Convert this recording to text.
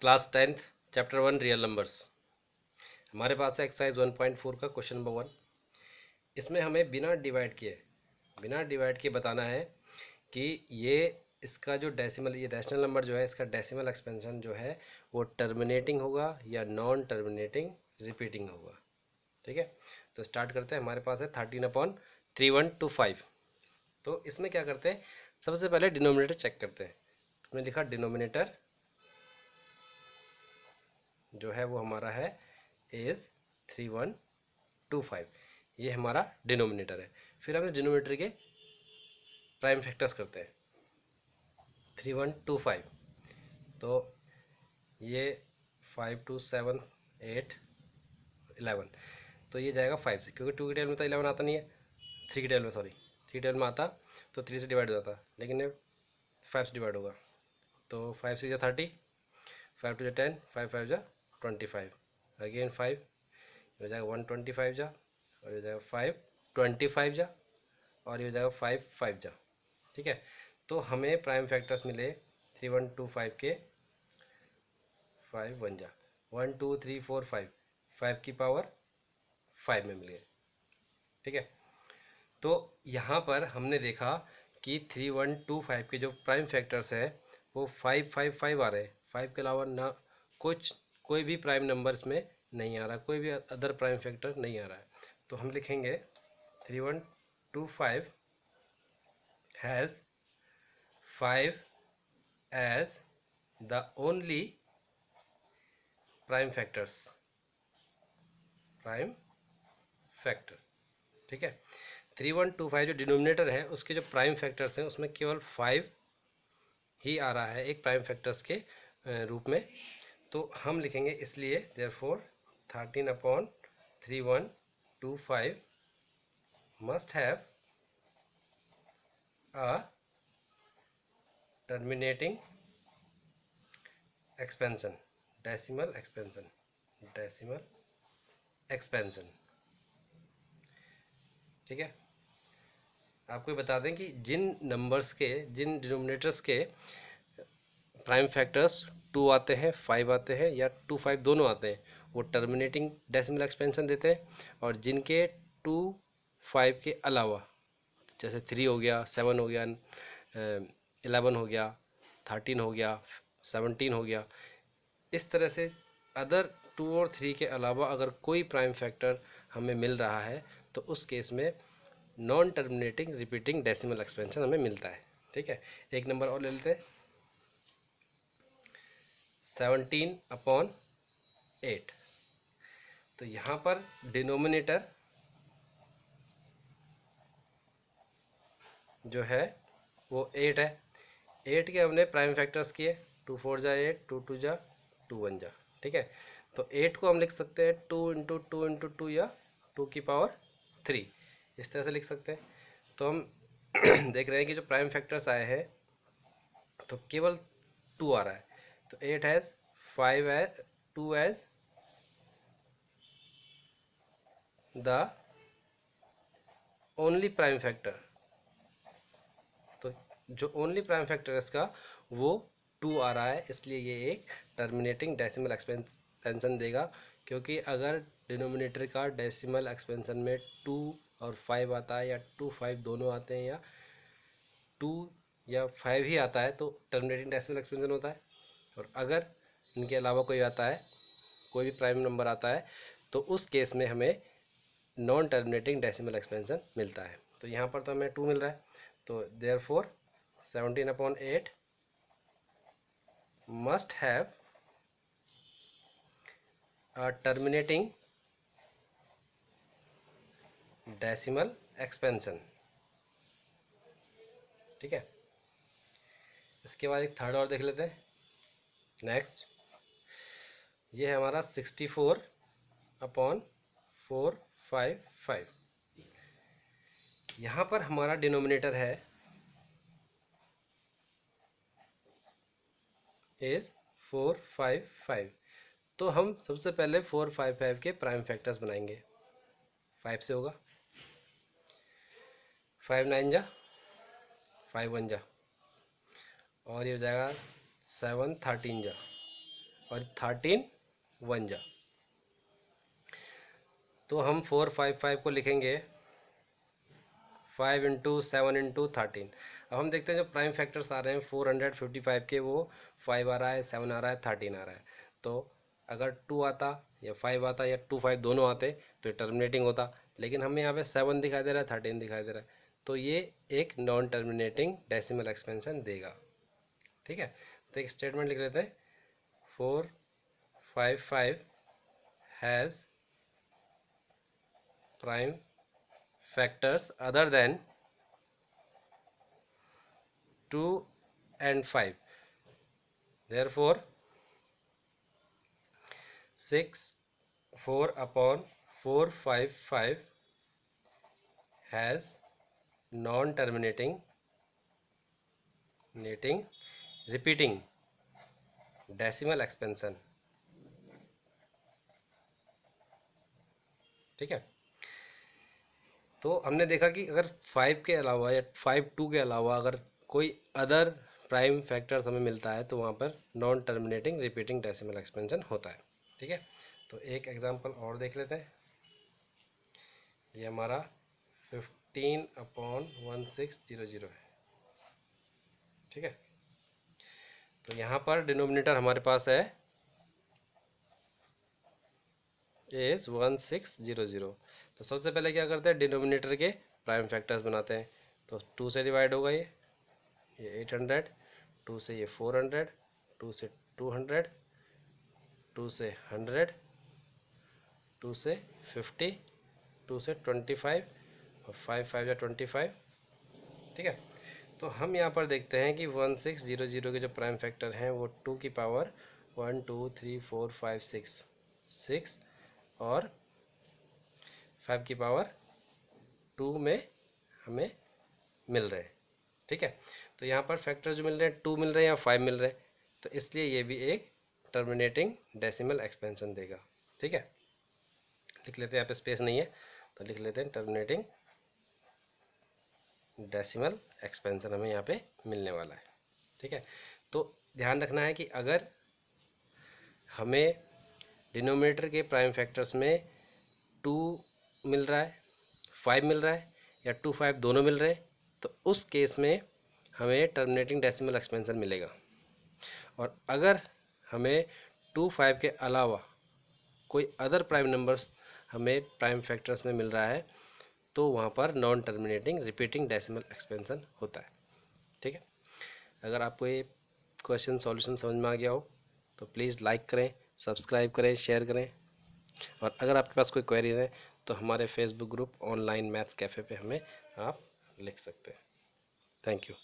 Class 10th chapter 1 real numbers. हमारे पास है exercise 1.4 का क्वेश्चन नंबर 1। इसमें हमें बिना डिवाइड किए बताना है कि ये इसका जो डेसिमल, ये रैशनल नंबर जो है, इसका डेसिमल एक्सपेंशन जो है वो टर्मिनेटिंग होगा या नॉन टर्मिनेटिंग रिपीटिंग होगा। ठीक है, तो स्टार्ट करते हैं। हमारे पास है 13/3125। तो इसमें क्या करते हैं, सबसे पहले डिनोमिनेटर चेक करते हैं। हमने लिखा डिनोमिनेटर जो है वो हमारा है इज 3125, ये हमारा डिनोमिनेटर है। फिर हम इस डिनोमिनेटर के प्राइम फैक्टर्स करते हैं। 3125, तो ये 5 2 7 8 11, तो ये जाएगा 5 से, क्योंकि 2 की टेबल में तो 11 आता नहीं है, 3 की टेबल में, सॉरी 3 टेबल में आता तो 3 से डिवाइड हो जाता, लेकिन ये 5 से डिवाइड होगा। तो 5 से 30, 5 टू 10, 5 5 जा 25, अगेन 5, हो जाएगा 125 जा, और ये हो जाएगा 525 जा, और ये हो जाएगा 5 5 जा। ठीक है, तो हमें प्राइम फैक्टर्स मिले 3125 के 5 1 जा, 1 2 3 4 5, 5 की पावर 5 में मिल गए। ठीक है, तो यहाँ पर हमने देखा कि 3125 के जो प्राइम फैक्टर्स है वो 5 5 5 आ रहे हैं। 5 के अलावा ना कोई भी प्राइम नंबर इसमें नहीं आ रहा, कोई भी अदर प्राइम फैक्टर नहीं आ रहा है। तो हम लिखेंगे 3125 has 5 as the only prime factors। ठीक है, 3125 जो डिनोमिनेटर है उसके जो प्राइम फैक्टर्स हैं उसमें केवल 5 ही आ रहा है एक प्राइम फैक्टर्स के रूप में। तो हम लिखेंगे इसलिए therefore 13/3125 must have a terminating expansion, decimal expansion. ठीक है, आपको ये बता दें कि जिन डिनोमिनेटर्स के प्राइम फैक्टर्स 2 आते हैं, 5 आते हैं, या 2 5 दोनों आते हैं, वो टर्मिनेटिंग डेसिमल एक्सपेंशन देते हैं। और जिनके 2 5 के अलावा, जैसे 3 हो गया, 7 हो गया, 11 हो गया, 13 हो गया, 17 हो गया, इस तरह से अदर 2 और 3 के अलावा अगर कोई प्राइम फैक्टर हमें मिल रहा है तो उस केस में non terminating repeating decimal expansion हमें मिलता है। ठीक है, एक नंबर और ले लेते हैं, 17/8। तो यहाँ पर डिनोमिनेटर जो है वो 8 है। 8 के हमने प्राइम फैक्टर्स किए, 2 4 जा 8, 2 2 जा 2 1 जा। ठीक है, तो 8 को हम लिख सकते हैं 2 इंटू 2 इंटू 2, या 2 की पावर 3, इस तरह से लिख सकते हैं। तो हम देख रहे हैं कि जो प्राइम फैक्टर्स आए हैं तो केवल 2 आ रहा है। तो 8 has 5 as 2 as the only prime factor. तो जो ओनली प्राइम फैक्टर है इसका वो 2 आ रहा है, इसलिए ये एक टर्मिनेटिंग डेसिमल एक्सपेंशन देगा। क्योंकि अगर डिनोमिनेटर का डेसिमल एक्सपेंशन में 2 और 5 आता है, या 2 5 दोनों आते हैं, या 2 या 5 ही आता है, तो टर्मिनेटिंग डेसिमल एक्सपेंशन होता है। और अगर इनके अलावा कोई आता है, कोई भी प्राइम नंबर आता है, तो उस केस में हमें नॉन टर्मिनेटिंग डेसिमल एक्सपेंशन मिलता है। तो यहाँ पर तो हमें 2 मिल रहा है, तो therefore 17/8 must have a terminating decimal expansion। ठीक है, इसके बाद एक थर्ड और देख लेते हैं। नेक्स्ट, ये है हमारा 64/455। यहाँ पर हमारा डिनोमिनेटर है इज 455। तो हम सबसे पहले 455 के प्राइम फैक्टर्स बनाएंगे। 5 से होगा, 5 9 जा, 5 1 जा, और ये हो जाएगा 7 13 जा, और 13 1 जा, तो हम 455 को लिखेंगे 5 इंटू 7 इंटू 13। अब हम देखते हैं जो प्राइम फैक्टर्स आ रहे हैं 455 के, वो 5 आ रहा है, 7 आ रहा है, 13 आ रहा है। तो अगर 2 आता या 5 आता या 2 5 दोनों आते तो ये टर्मिनेटिंग होता, लेकिन हमें यहाँ पे 7 दिखाई दे रहा है, 13 दिखाई दे रहा है, तो ये एक नॉन टर्मिनेटिंग डेसिमल एक्सपेंशन देगा। ठीक है, तो एक स्टेटमेंट लिख लेते हैं, 455 has prime factors other than 2 and 5, therefore 6 4 upon 455 has non-terminating repeating decimal expansion। ठीक है, तो हमने देखा कि अगर 5 के अलावा या 5 2 के अलावा अगर कोई अदर प्राइम फैक्टर्स हमें मिलता है तो वहाँ पर non terminating repeating decimal expansion होता है। ठीक है, तो एक एग्जांपल और देख लेते हैं। ये हमारा 15/1600 है। ठीक है, तो यहाँ पर डिनोमिनेटर हमारे पास है इज 1600। तो सबसे पहले क्या करते हैं, डिनोमिनेटर के प्राइम फैक्टर्स बनाते हैं। तो 2 से डिवाइड होगा ये 800, 2 से ये 400, 2 से 200, 2 से 100, 2 से 50, 2 से 25 और 5 5 या 25। ठीक है, तो हम यहाँ पर देखते हैं कि 1600 के जो प्राइम फैक्टर हैं वो 2 की पावर 1 2 3 4 5 6 और 5 की पावर 2 में हमें मिल रहे हैं। ठीक है, तो यहाँ पर फैक्टर जो मिल रहे हैं 2 मिल रहे हैं या 5 मिल रहे हैं, तो इसलिए ये भी एक टर्मिनेटिंग डेसिमल एक्सपेंशन देगा। ठीक है, लिख लेते हैं, यहाँ पे स्पेस नहीं है तो लिख लेते हैं टर्मिनेटिंग डेसिमल एक्सपेंशन हमें यहाँ पे मिलने वाला है। ठीक है, तो ध्यान रखना है कि अगर हमें डिनोमिनेटर के प्राइम फैक्टर्स में 2 मिल रहा है, 5 मिल रहा है या 2 5 दोनों मिल रहे हैं, तो उस केस में हमें टर्मिनेटिंग डेसिमल एक्सपेंशन मिलेगा। और अगर हमें 2 5 के अलावा कोई अदर प्राइम नंबर्स हमें प्राइम फैक्टर्स में मिल रहा है तो वहाँ पर non terminating repeating decimal expansion होता है। ठीक है, अगर आपको ये क्वेश्चन सॉल्यूशन समझ में आ गया हो तो प्लीज़ लाइक करें, सब्सक्राइब करें, शेयर करें, और अगर आपके पास कोई क्वेरी है तो हमारे Facebook group online maths cafe पे हमें आप लिख सकते हैं। Thank you.